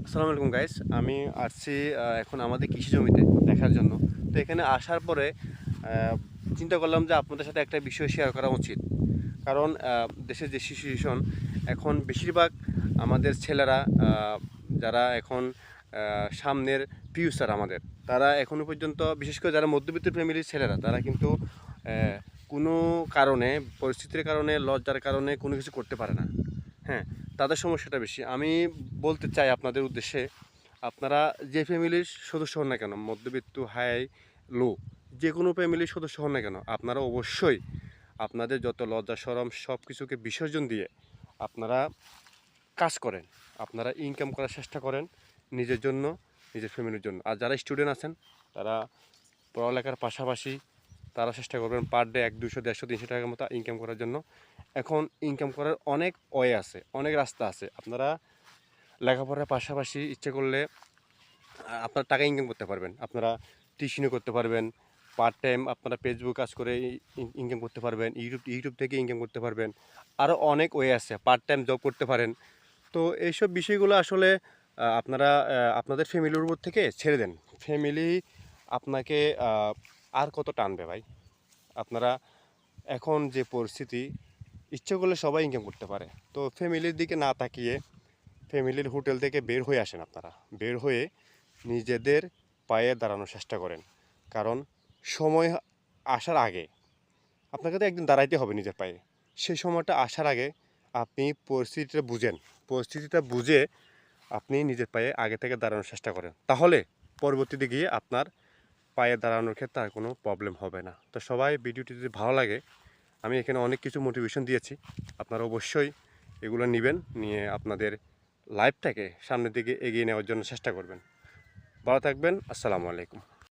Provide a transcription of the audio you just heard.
আসসালামু আলাইকুম গাইস। আমি আসছি এখন আমাদের কৃষি জমিতে দেখার জন্য। তো এখানে আসার পরে চিন্তা করলাম যে আপনাদের সাথে একটা বিষয় শেয়ার করা উচিত। কারণ দেশের যে সিচুয়েশন এখন বেশিরভাগ আমাদের ছেলেরা যারা এখন সামনের ফিউচার আমাদের, তারা এখনও পর্যন্ত বিশেষ করে যারা মধ্যবিত্ত ফ্যামিলির ছেলেরা তারা কিন্তু কোনো কারণে পরিস্থিতির কারণে লজ্জার কারণে কোনো কিছু করতে পারে না। হ্যাঁ, তাদের সমস্যাটা বেশি। আমি বলতে চাই আপনাদের উদ্দেশ্যে, আপনারা যে ফ্যামিলির সদস্য হন না কেন, মধ্যবিত্ত, হাই, লো, যে কোনো ফ্যামিলির সদস্য হন না কেন, আপনারা অবশ্যই আপনাদের যত লজ্জা শরম সব কিছুকে বিসর্জন দিয়ে আপনারা কাজ করেন। আপনারা ইনকাম করার চেষ্টা করেন নিজের জন্য, নিজের ফ্যামিলির জন্য। আর যারা স্টুডেন্ট আছেন তারা পড়ালেখার পাশাপাশি তারা চেষ্টা করবেন পার ডে 100, 200, 150, 300 টাকার মতো ইনকাম করার জন্য। এখন ইনকাম করার অনেক ওয়ে আছে, অনেক রাস্তা আছে। আপনারা লেখাপড়ার পাশাপাশি ইচ্ছে করলে আপনার টাকা ইনকাম করতে পারবেন। আপনারা টিউশনও করতে পারবেন, পার্ট টাইম আপনারা ফেসবুক কাজ করে ইনকাম করতে পারবেন, ইউটিউব থেকে ইনকাম করতে পারবেন। আরও অনেক ওয়ে আছে, পার্ট টাইম জব করতে পারেন। তো এইসব বিষয়গুলো আসলে আপনারা আপনাদের ফ্যামিলির উপর থেকে ছেড়ে দেন। ফ্যামিলি আপনাকে আর কত টানবে ভাই? আপনারা এখন যে পরিস্থিতি, ইচ্ছে করলে সবাই ইনকাম করতে পারে। তো ফ্যামিলির দিকে না তাকিয়ে ফ্যামিলির হোটেল থেকে বের হয়ে আসেন। আপনারা বের হয়ে নিজেদের পায়ে দাঁড়ানোর চেষ্টা করেন। কারণ সময় আসার আগে আপনাকে তো একদিন দাঁড়াইতে হবে নিজের পায়ে। সেই সময়টা আসার আগে আপনি পরিস্থিতিটা বুঝে আপনি নিজের পায়ে আগে থেকে দাঁড়ানোর চেষ্টা করেন। তাহলে পরবর্তীতে গিয়ে আপনার পায়ে দাঁড়ানোর ক্ষেত্রে আর কোনো প্রবলেম হবে না। তো সবাই ভিডিওটি যদি ভালো লাগে, আমি এখানে অনেক কিছু মোটিভেশন দিয়েছি। আপনারা অবশ্যই এগুলো নেবেন, নিয়ে আপনাদের লাইফটাকে সামনের দিকে এগিয়ে নেওয়ার জন্য চেষ্টা করবেন। ভালো থাকবেন। আসসালামু আলাইকুম।